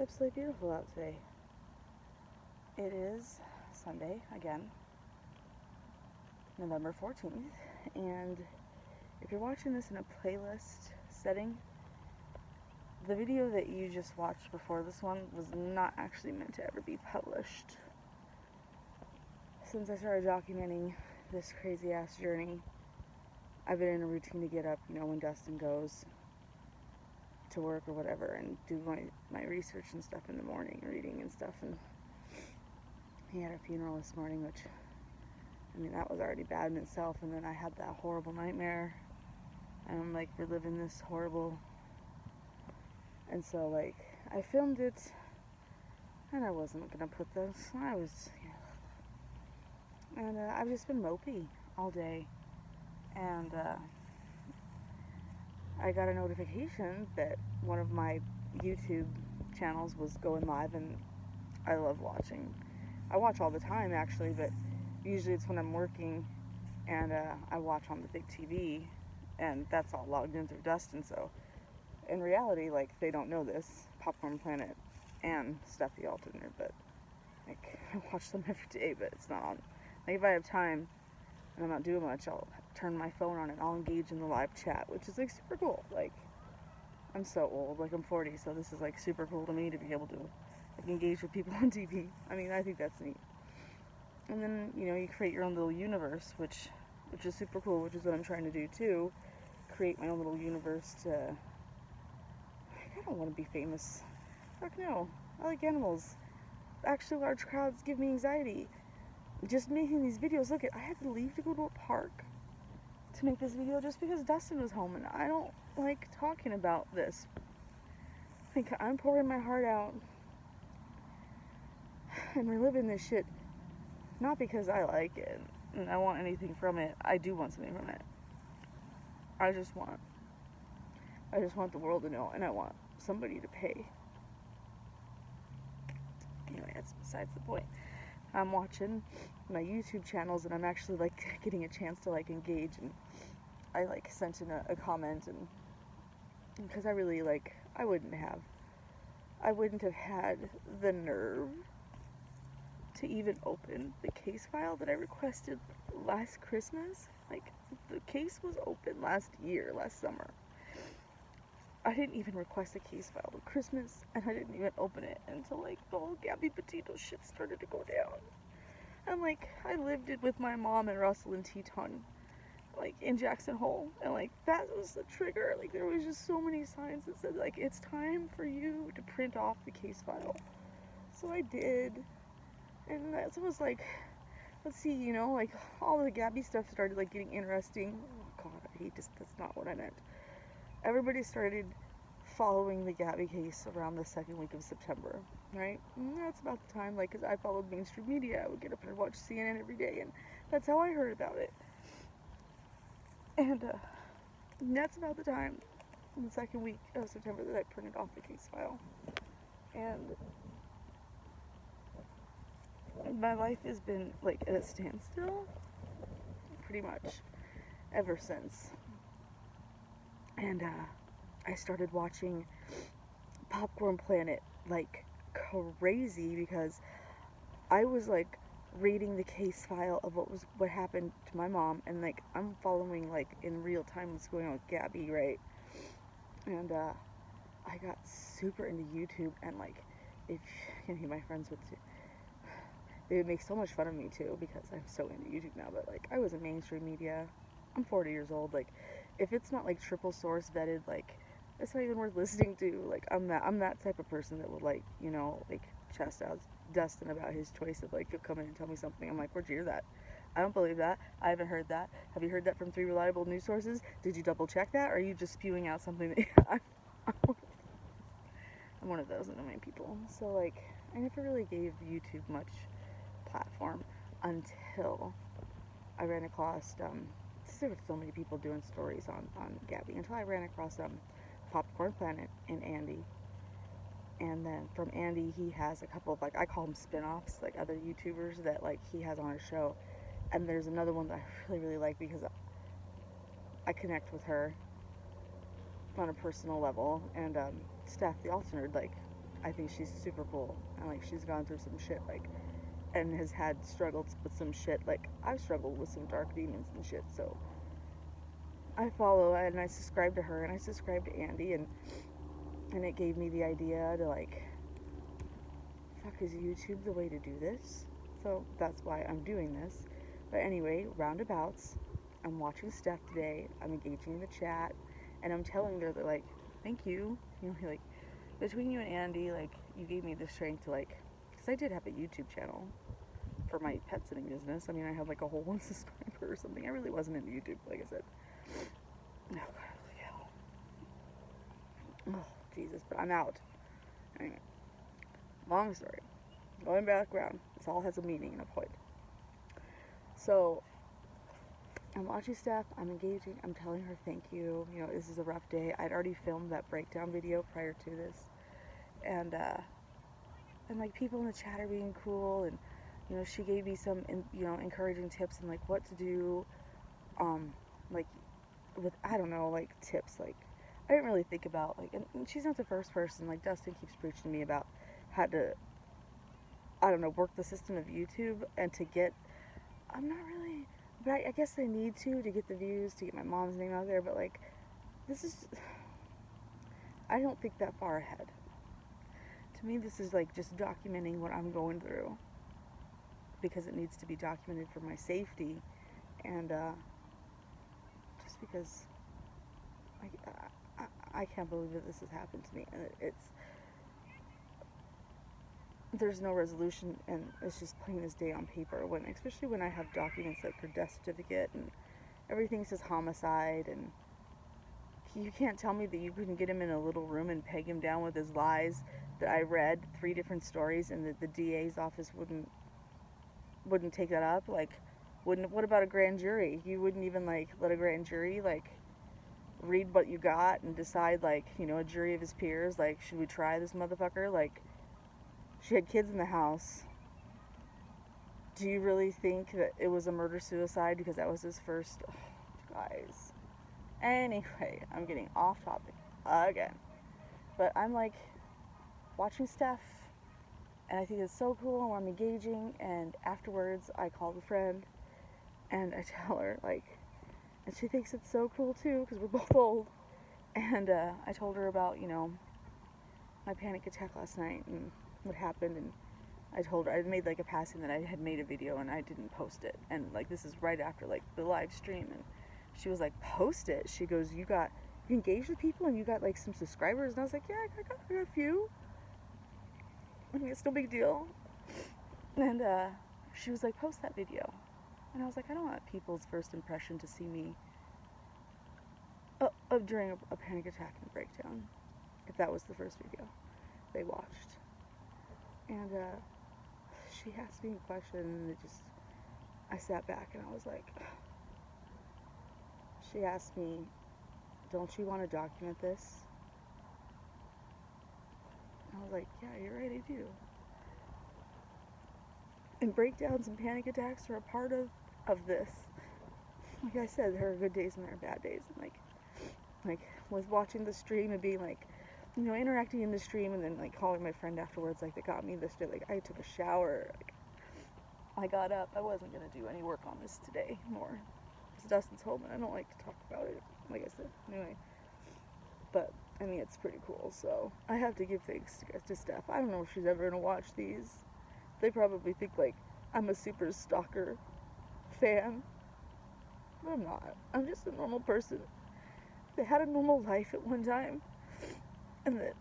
absolutely beautiful out today. It is Sunday again, November 14th, and if you're watching this in a playlist setting, the video that you just watched before this one was not actually meant to ever be published. Since I started documenting this crazy ass journey, I've been in a routine to get up, when Dustin goes to work or whatever, and do my research and stuff in the morning, reading and stuff. And he had a funeral this morning, which, that was already bad in itself. And then I had that horrible nightmare, and I'm reliving this horrible. And so I filmed it, and I wasn't gonna put this. And I've just been mopey all day, and I got a notification that one of my YouTube channels was going live, and I love watching. I watch all the time, actually, but usually it's when I'm working, and I watch on the big TV, and that's all logged in through Dustin. So in reality, they don't know this, Popcorn Planet and Steph the Alternate, but I watch them every day, but it's not on. If I have time and I'm not doing much, I'll turn my phone on and I'll engage in the live chat, which is super cool. I'm so old, I'm 40, so this is super cool to me to be able to engage with people on TV. I think that's neat. And then you create your own little universe, which is super cool, which is what I'm trying to do too. Create my own little universe to. I don't want to be famous. Fuck no. I like animals. Actually, large crowds give me anxiety. Just making these videos. Look, I had to leave to go to a park to make this video just because Dustin was home, and I don't like talking about this. I'm pouring my heart out and reliving this shit, not because I like it and I want anything from it. I do want something from it. I just want the world to know, and I want somebody to pay. Anyway, that's besides the point. I'm watching my YouTube channels, and I'm actually getting a chance to engage, and I sent in a comment, and because I really I wouldn't have had the nerve to even open the case file that I requested last Christmas. The case was open last summer. I didn't even request a case file for Christmas, and I didn't even open it until the whole Gabby Petito shit started to go down. And I lived it with my mom and Russell and Teton, in Jackson Hole, and that was the trigger. There was just so many signs that said it's time for you to print off the case file. So I did, and that was let's see, all the Gabby stuff started getting interesting. Oh God, I hate this. That's not what I meant. Everybody started following the Gabby case around the second week of September, right? And that's about the time, because I followed mainstream media. I would get up and watch CNN every day, and that's how I heard about it. And that's about the time, in the second week of September, that I printed off the case file. And my life has been, at a standstill, pretty much, ever since. And I started watching Popcorn Planet crazy, because I was reading the case file of what happened to my mom, and I'm following in real time what's going on with Gabby, right? And I got super into YouTube, and if my friends would too, they would make so much fun of me too, because I'm so into YouTube now. But I was in mainstream media. I'm 40 years old. If it's not triple source vetted, it's not even worth listening to. I'm that type of person that would chastise Dustin about his choice of he'll come in and tell me something. I'm where'd you hear that? I don't believe that. I haven't heard that. Have you heard that from 3 reliable news sources? Did you double check that? Or are you just spewing out something that I'm one of those annoying people. So I never really gave YouTube much platform until I ran across there were so many people doing stories on Gabby, until I ran across Popcorn Planet and Andy. And then from Andy, he has a couple of I call them spin-offs, other YouTubers that he has on his show. And there's another one that I really, really like, because I connect with her on a personal level. And Steph the Alternate, I think she's super cool, and like she's gone through some shit, like, and has had struggles with some shit. Like I've struggled with some dark demons and shit. So I follow and I subscribe to her, and I subscribe to Andy, and it gave me the idea to like, fuck, is YouTube the way to do this? So that's why I'm doing this. But anyway, roundabouts. I'm watching Steph today. I'm engaging in the chat, and I'm telling her that like, thank you. You know, like between you and Andy, like you gave me the strength to like, because I did have a YouTube channel for my pet sitting business. I mean, I had like a whole 1 subscriber or something. I really wasn't into YouTube, like I said. Oh God, oh Jesus, but I'm out. Anyway, long story. Going back around, this all has a meaning and a point. So I'm watching stuff, I'm engaging, I'm telling her thank you. You know, this is a rough day. I'd already filmed that breakdown video prior to this, and like people in the chat are being cool, and you know, she gave me some encouraging tips and like what to do, like with, I don't know, like tips. Like I didn't really think about like, and she's not the first person. Like Dustin keeps preaching to me about how to, I don't know, work the system of YouTube and to get, I'm not really, but I guess I need to get the views, to get my mom's name out there. But like, this is, I don't think that far ahead. To me, this is like just documenting what I'm going through, because it needs to be documented for my safety, and just because I can't believe that this has happened to me, and there's no resolution, and it's just plain as day on paper. When, especially when I have documents like her death certificate and everything says homicide, and you can't tell me that you couldn't get him in a little room and peg him down with his lies. That I read 3 different stories, and that the DA's office wouldn't take that up. Like, what about a grand jury? You wouldn't even like let a grand jury like read what you got and decide, like, you know, a jury of his peers, like, should we try this motherfucker? Like, she had kids in the house. Do you really think that it was a murder-suicide because that was his first? Oh, guys. Anyway, I'm getting off topic again. But I'm like watching Steph, and I think it's so cool, and I'm engaging, and afterwards I call a friend and I tell her, like, and she thinks it's so cool too, because we're both old. And I told her about, you know, my panic attack last night and what happened, and I told her, I made like a passing that I had made a video and I didn't post it, and like this is right after like the live stream, and she was like, post it. She goes, you engaged with people and you got like some subscribers, and I was like, yeah, I got a few. I mean, it's no big deal. And she was like, post that video, and I was like, I don't want people's first impression to see me during a panic attack and breakdown, if that was the first video they watched. And she asked me a question, and I sat back and I was like, she asked me, don't you want to document this? And I was like, yeah, you're right, I do. And breakdowns and panic attacks are a part of this. Like I said, there are good days and there are bad days. And like was watching the stream and being like, you know, interacting in the stream, and then like calling my friend afterwards, like, that got me this day. Like, I took a shower, like, I got up, I wasn't gonna do any work on this today more, because Dustin's home and I don't like to talk about it, like I said, anyway. But I mean, it's pretty cool, so I have to give thanks to Steph. I don't know if she's ever gonna watch these. They probably think like I'm a super stalker fan, but I'm not. I'm just a normal person that had a normal life at one time, and that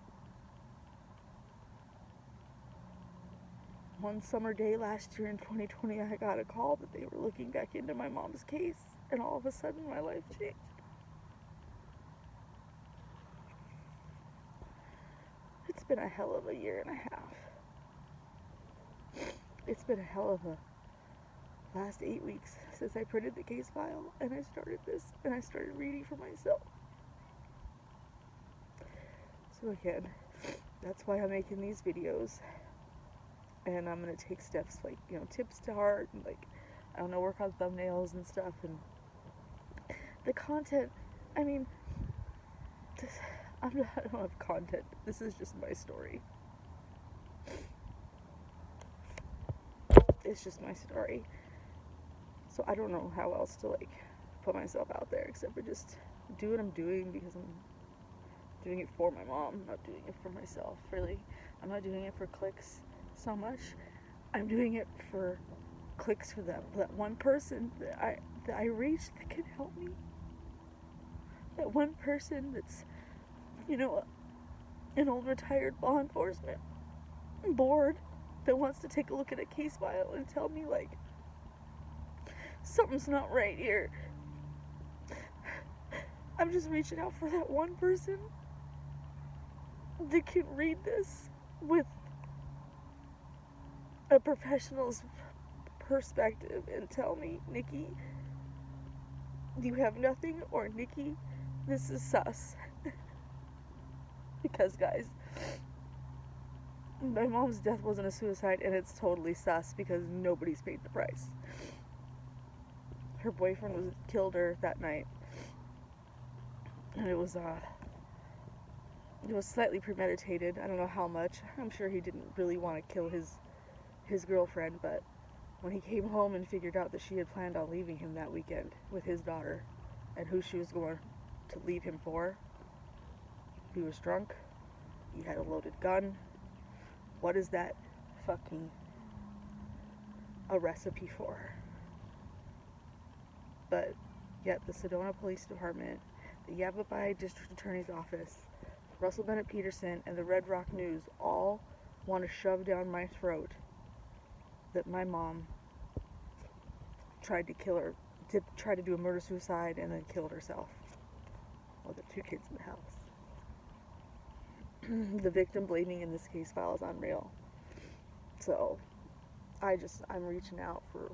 one summer day last year in 2020, I got a call that they were looking back into my mom's case, and all of a sudden my life changed. It's been a hell of a year and a half. It's been a hell of a last 8 weeks since I printed the case file and I started this, and I started reading for myself. So again, that's why I'm making these videos, and I'm gonna take Steph's, like, you know, tips to heart, and like, I don't know, work on thumbnails and stuff, and the content. I mean, I don't have content. This is just my story. it's just my story. So I don't know how else to like put myself out there except for just do what I'm doing because I'm doing it for my mom. I'm not doing it for myself, really. I'm not doing it for clicks so much. I'm doing it for clicks for that one person that I reached that can help me. That one person that's, you know, an old retired law enforcement board that wants to take a look at a case file and tell me, like, something's not right here. I'm just reaching out for that one person that can read this with a professional's perspective and tell me, Nikki, you have nothing, or Nikki, this is sus. Because, guys, my mom's death wasn't a suicide, and it's totally sus because nobody's paid the price. Her boyfriend killed her that night, and it was slightly premeditated. I don't know how much. I'm sure he didn't really want to kill his girlfriend, but when he came home and figured out that she had planned on leaving him that weekend with his daughter and who she was going to leave him for, he was drunk. He had a loaded gun. What is that fucking a recipe for? But yet the Sedona Police Department, the Yavapai District Attorney's Office, Russell Bennett Peterson, and the Red Rock News all want to shove down my throat that my mom tried to kill her, tried to do a murder-suicide and then killed herself with the 2 kids in the house. The victim blaming in this case file is unreal. So, I'm reaching out for...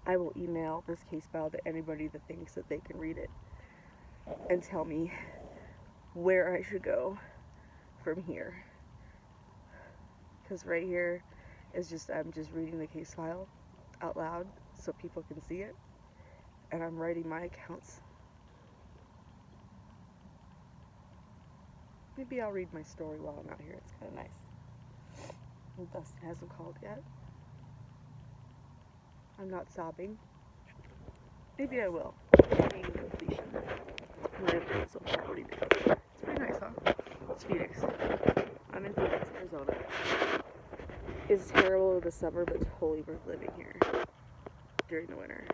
I will email this case file to anybody that thinks that they can read it and tell me where I should go from here. Because right here is just, I'm just reading the case file out loud so people can see it. And I'm writing my accounts. Maybe I'll read my story while I'm out here. It's kind of nice. And Dustin hasn't called yet. I'm not sobbing. Maybe I will. Maybe in completion. What I've done so far. What do you think? It's pretty nice, huh? It's Phoenix. I'm in Phoenix, Arizona. It's terrible in the summer, but it's totally worth living here during the winter.